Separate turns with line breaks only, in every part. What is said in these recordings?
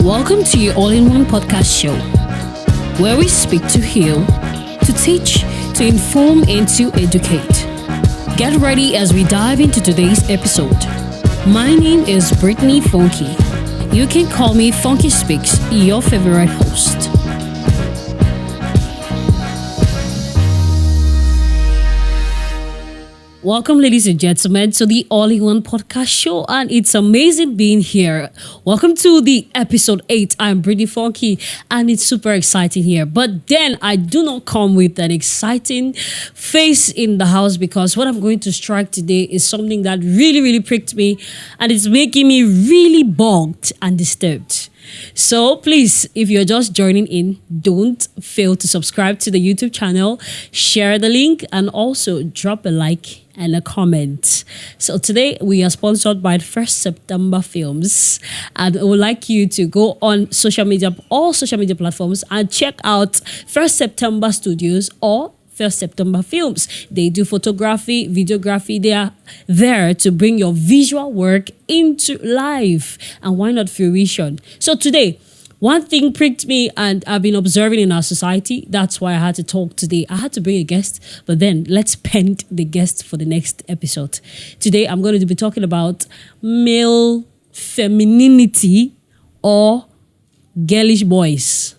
Welcome to your all-in-one podcast show, where we speak to heal, to teach, to inform, and to educate. Get ready as we dive into today's episode. My name is Britney Fonki. You can call me Fonki Speaks, your favorite host. Welcome, ladies and gentlemen, to the All-in-One Podcast Show, and it's amazing being here. Welcome to the episode 8. I'm Britney Fonki, and it's super exciting here. But then I do not come with an exciting face in the house, because what I'm going to strike today is something that really pricked me, and it's making me really bugged and disturbed. So please, if you're just joining in, don't fail to subscribe to the YouTube channel, share the link, and also drop a like and a comment. So today we are sponsored by First September Films, and I would like you to go on all social media platforms and check out First September Studios or First September Films. They do photography, videography. They are there to bring your visual work into life, and why not fruition? So today, one thing pricked me, and I've been observing in our society. That's why I had to talk today. I had to bring a guest, but then let's pen the guest for the next episode. Today, I'm going to be talking about male femininity or girlish boys.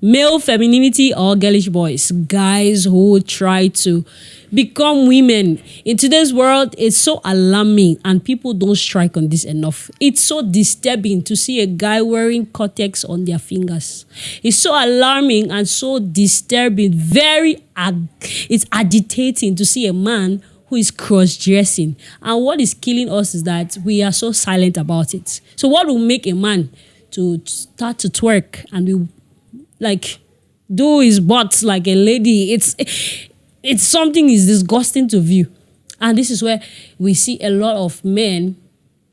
Male femininity or girlish boys, guys who try to become women. In today's world, it's so alarming, and people don't strike on this enough. It's so disturbing to see a guy wearing cortex on their fingers. It's so alarming and so disturbing. It's agitating to see a man who is cross-dressing. And what is killing us is that we are so silent about it. So what will make a man to start to twerk and do his butt like a lady? It's something is disgusting to view. And this is where we see a lot of men,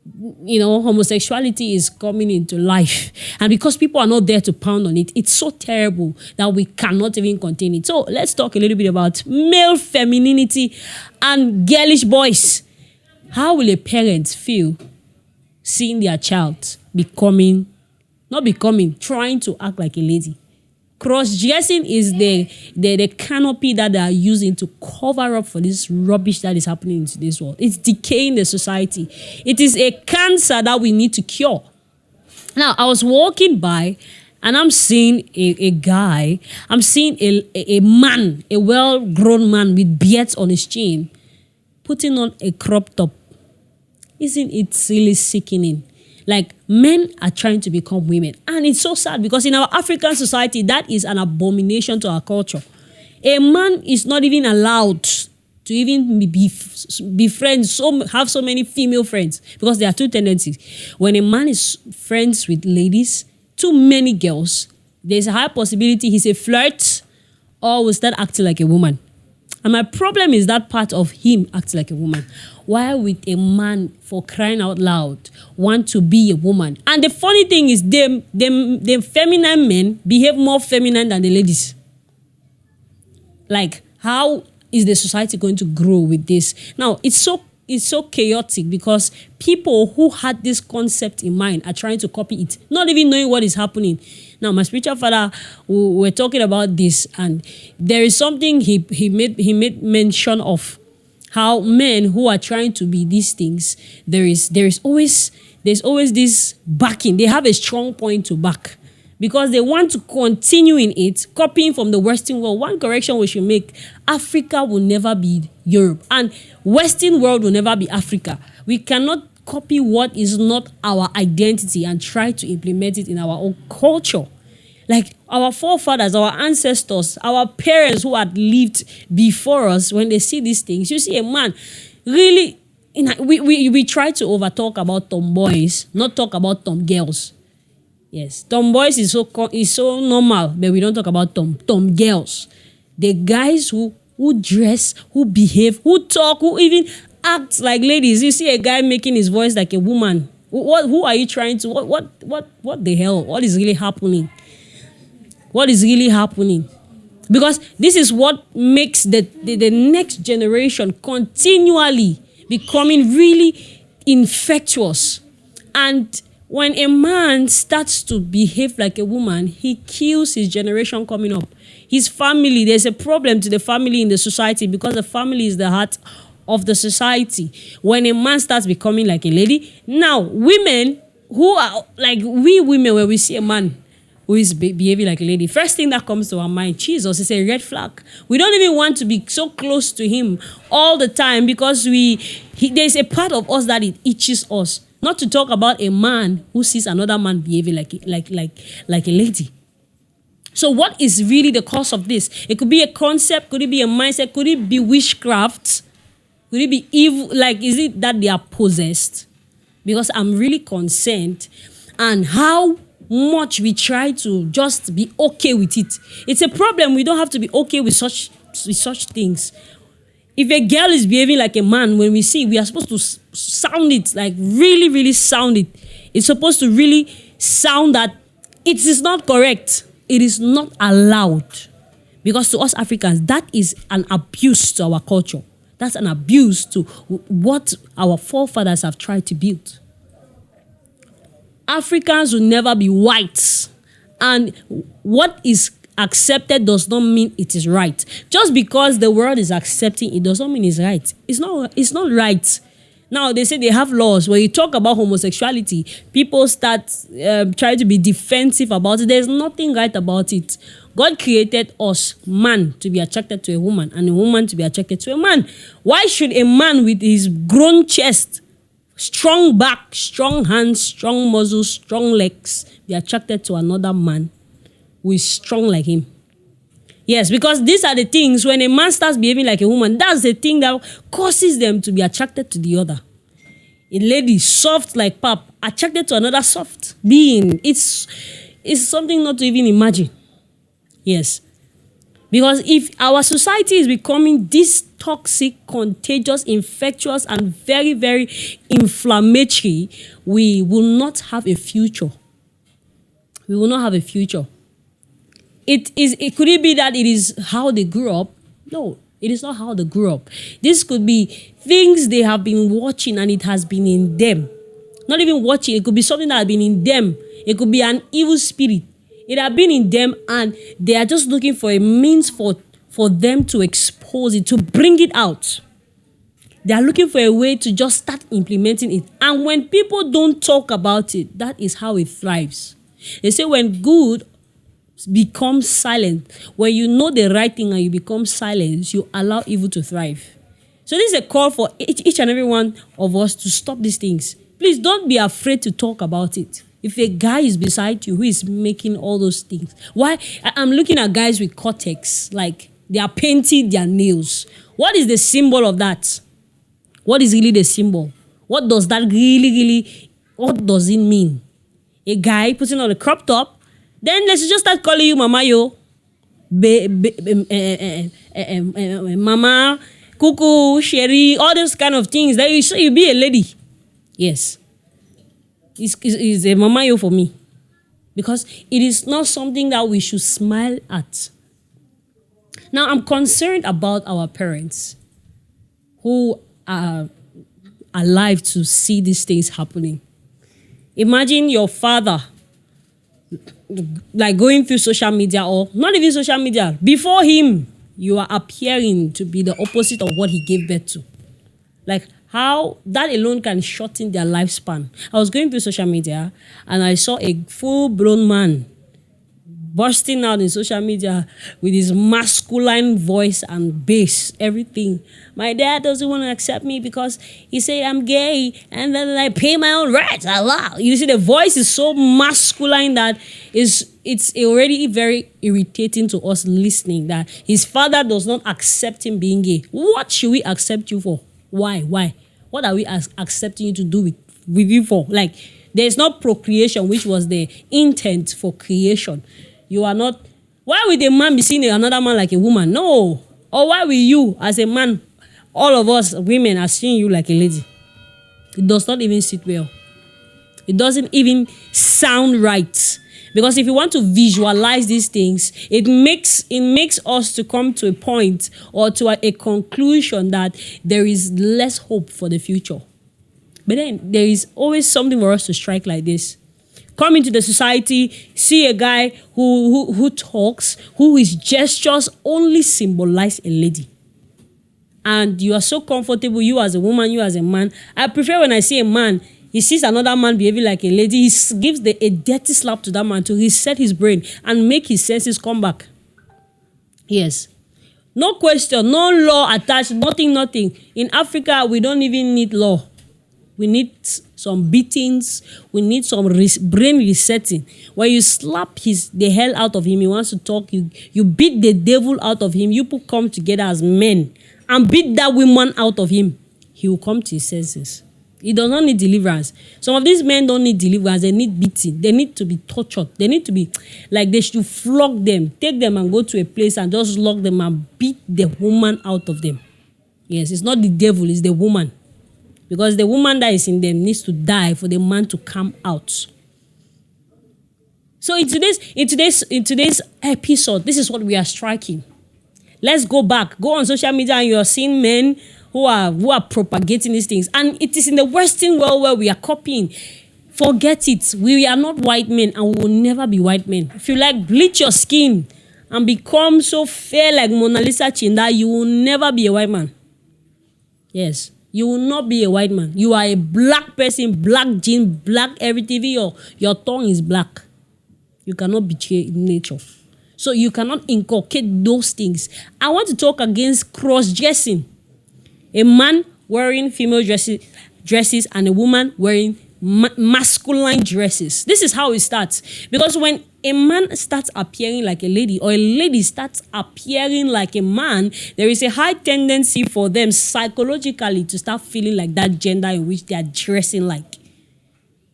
homosexuality is coming into life. And because people are not there to pound on it, it's so terrible that we cannot even contain it. So let's talk a little bit about male femininity and girlish boys. How will a parent feel seeing their child trying to act like a lady? Cross-dressing is the canopy that they are using to cover up for this rubbish that is happening in today's world. It's decaying the society. It is a cancer that we need to cure. Now, I was walking by and I'm seeing a guy. I'm seeing a man, a well-grown man with beards on his chin, putting on a crop top. Isn't it really sickening? Like, men are trying to become women. And it's so sad, because in our African society, that is an abomination to our culture. A man is not even allowed to even be friends, have so many female friends, because there are two tendencies. When a man is friends with ladies, too many girls, there's a high possibility he's a flirt or will start acting like a woman. And my problem is that part of him acting like a woman. Why would a man, for crying out loud, want to be a woman? And the funny thing is, the feminine men behave more feminine than the ladies. Like, how is the society going to grow with this? Now, it's so chaotic, because people who had this concept in mind are trying to copy it, not even knowing what is happening. Now, my spiritual father, we were talking about this, and there is something he made mention of, how men who are trying to be these things, there's always this backing. They have a strong point to back, because they want to continue in it, copying from the Western world. One correction we should make: Africa will never be Europe, and Western world will never be Africa. We cannot copy what is not our identity and try to implement it in our own culture. Like our forefathers, our ancestors, our parents who had lived before us, when they see these things, you see a man really, we try to overtalk about tomboys, not talk about tom girls. Yes, tomboys is so normal, but we don't talk about tom girls. The guys who dress, who behave, who talk, who even act like ladies. You see a guy making his voice like a woman. Who are you trying to? What the hell? What is really happening? What is really happening? Because this is what makes the next generation continually becoming really infectious. And when a man starts to behave like a woman, he kills his generation coming up. His family, there's a problem to the family in the society because the family is the heart of the society. When a man starts becoming like a lady, now women who are like we women, when we see a man who is behaving like a lady, first thing that comes to our mind, Jesus, is a red flag. We don't even want to be so close to him all the time because there's a part of us that it itches us. Not to talk about a man who sees another man behaving like a lady. So what is really the cause of this? It could be a concept, could it be a mindset, could it be witchcraft? Could it be evil? Like, is it that they are possessed? Because I'm really concerned and how much we try to just be okay with it. It's a problem. We don't have to be okay with such things. If a girl is behaving like a man, when we see, we are supposed to sound it, like really, really sound it. It's supposed to really sound that it is not correct. It is not allowed. Because to us Africans, that is an abuse to our culture. That's an abuse to what our forefathers have tried to build. Africans will never be white. And what is accepted does not mean it is right. Just because the world is accepting it does not mean it's right. It's not right. Now, they say they have laws. When you talk about homosexuality, people start trying to be defensive about it. There's nothing right about it. God created us, man, to be attracted to a woman and a woman to be attracted to a man. Why should a man with his grown chest, strong back, strong hands, strong muscles, strong legs be attracted to another man who is strong like him? Yes, because these are the things, when a man starts behaving like a woman, that's the thing that causes them to be attracted to the other. A lady, soft like pap, attracted to another soft being. It's something not to even imagine. Yes. Because if our society is becoming this toxic, contagious, infectious, and very, very inflammatory, we will not have a future. We will not have a future. Could it be that it is how they grew up? No, it is not how they grew up. This could be things they have been watching and it has been in them. Not even watching, it could be something that has been in them. It could be an evil spirit. It has been in them and they are just looking for a means for them to expose it, to bring it out. They are looking for a way to just start implementing it. And when people don't talk about it, that is how it thrives. They say when good become silent, when you know the right thing and you become silent, you allow evil to thrive. So this is a call for each and every one of us to stop these things. Please don't be afraid to talk about it. If a guy is beside you who is making all those things, why? I'm looking at guys with cortex, like they are painting their nails. What is the symbol of that? What is really the symbol? What does that really, what does it mean? A guy putting on a crop top, then let's just start calling you Mama Yo, Mama, Cuckoo, Sherry, all those kind of things. That you be a lady. Yes. It's a Mama Yo for me. Because it is not something that we should smile at. Now, I'm concerned about our parents who are alive to see these things happening. Imagine your father like going through social media, or not even social media. Before him, you are appearing to be the opposite of what he gave birth to. Like how that alone can shorten their lifespan. I was going through social media and I saw a full-blown man bursting out in social media with his masculine voice and bass, everything. My dad doesn't want to accept me because he said I'm gay and then I pay my own rights. Allah. You see, the voice is so masculine that it's already very irritating to us listening that his father does not accept him being gay. What should we accept you for? Why? What are we accepting you to do with you for? Like, there's not procreation, which was the intent for creation. You are not. Why would a man be seeing another man like a woman? No. Or why will you, as a man, all of us women are seeing you like a lady? It does not even sit well. It doesn't even sound right. Because if you want to visualize these things, it makes us to come to a point or to a conclusion that there is less hope for the future. But then there is always something for us to strike like this. Come into the society, see a guy who talks, whose gestures only symbolize a lady. And you are so comfortable, you as a woman, you as a man. I prefer when I see a man, he sees another man behaving like a lady, he gives a dirty slap to that man to reset his brain and make his senses come back. Yes. No question, no law attached, nothing. In Africa, we don't even need law. We need some beatings. We need some brain resetting. When you slap the hell out of him, he wants to talk, you beat the devil out of him. You people come together as men and beat that woman out of him. He will come to his senses. He does not need deliverance. Some of these men don't need deliverance. They need beating. They need to be tortured. They need to be, like, they should flog them. Take them and go to a place and just lock them and beat the woman out of them. Yes, it's not the devil, it's the woman. Because the woman that is in them needs to die for the man to come out. So in today's episode, this is what we are striking. Let's go back. Go on social media and you are seeing men who are propagating these things. And it is in the Western world where we are copying. Forget it. We are not white men and we will never be white men. If you like, bleach your skin and become so fair like Mona Lisa Chinda, you will never be a white man. Yes. You will not be a white man. You are a black person, black gene, black everything. Your tongue is black. You cannot betray nature. So you cannot inculcate those things. I want to talk against cross-dressing. A man wearing female dresses and a woman wearing masculine dresses. This is how it starts. Because when a man starts appearing like a lady or a lady starts appearing like a man, there is a high tendency for them psychologically to start feeling like that gender in which they are dressing like.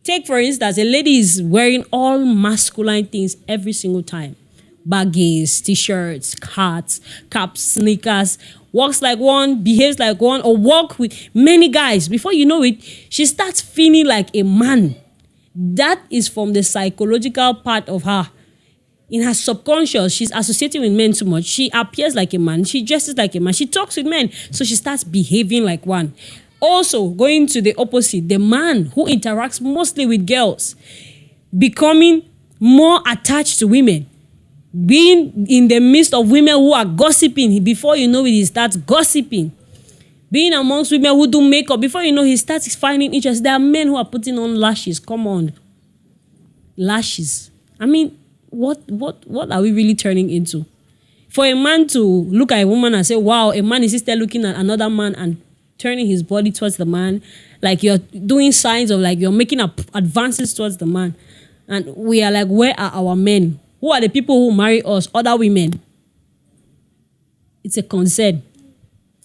Take, for instance, a lady is wearing all masculine things every single time. Baggies, t-shirts, hats, caps, sneakers, walks like one, behaves like one, or walk with many guys. Before you know it, she starts feeling like a man. That is from the psychological part of her. In her subconscious, she's associating with men too much. She appears like a man. She dresses like a man. She talks with men. So she starts behaving like one. Also, going to the opposite, the man who interacts mostly with girls, becoming more attached to women. Being in the midst of women who are gossiping, before you know it, he starts gossiping. Being amongst women who do makeup, before you know, he starts finding interest. There are men who are putting on lashes. Come on. Lashes. I mean, what are we really turning into? For a man to look at a woman and say, wow, a man is still looking at another man and turning his body towards the man, like you're doing signs of like you're making advances towards the man. And we are like, where are our men? Who are the people who marry us? Other women. It's a concern.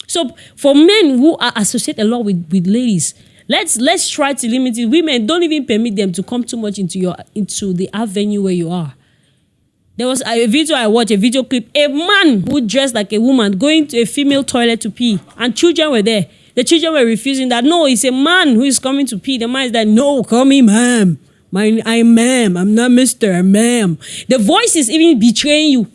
So for men who are associated a lot with ladies, let's try to limit it. Women, don't even permit them to come too much into the avenue where you are. There was a video I watched, a video clip, a man who dressed like a woman going to a female toilet to pee, and children were there. The children were refusing that. No, it's a man who is coming to pee. The man is like, no, call me ma'am. I'm ma'am. I'm not Mr. Ma'am. The voice is even betraying you.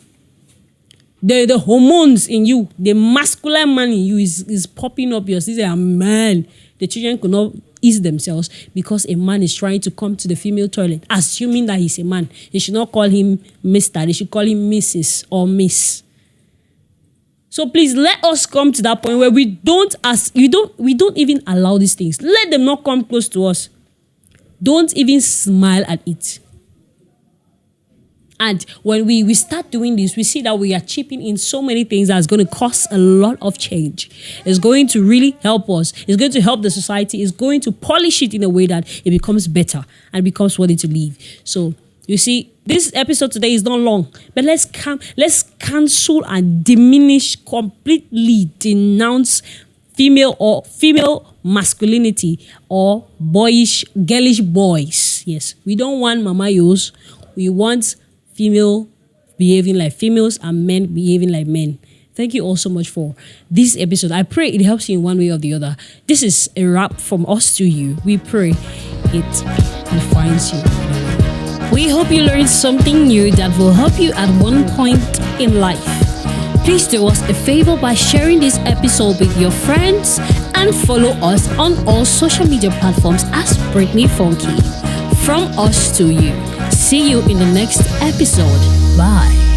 The hormones in you, the masculine man in you is popping up. You're saying, I'm man. The children could not ease themselves because a man is trying to come to the female toilet, assuming that he's a man. They should not call him Mr. They should call him Mrs. or Miss. So please let us come to that point where we don't even allow these things. Let them not come close to us. Don't even smile at it. And when we start doing this, we see that we are chipping in so many things that's going to cause a lot of change. It's going to really help us. It's going to help the society. It's going to polish it in a way that it becomes better and becomes worthy to live. So, you see, this episode today is not long, but let's cancel and diminish, completely denounce female masculinity or girlish boys. Yes, we don't want mamayos. We want female behaving like females and men behaving like men. Thank you all so much for this episode. I pray it helps you in one way or the other. This is a wrap from us to you. We pray it defines you. We hope you learned something new that will help you at one point in life. Please do us a favor by sharing this episode with your friends and and follow us on all social media platforms as Britney Fonki. From us to you. See you in the next episode. Bye.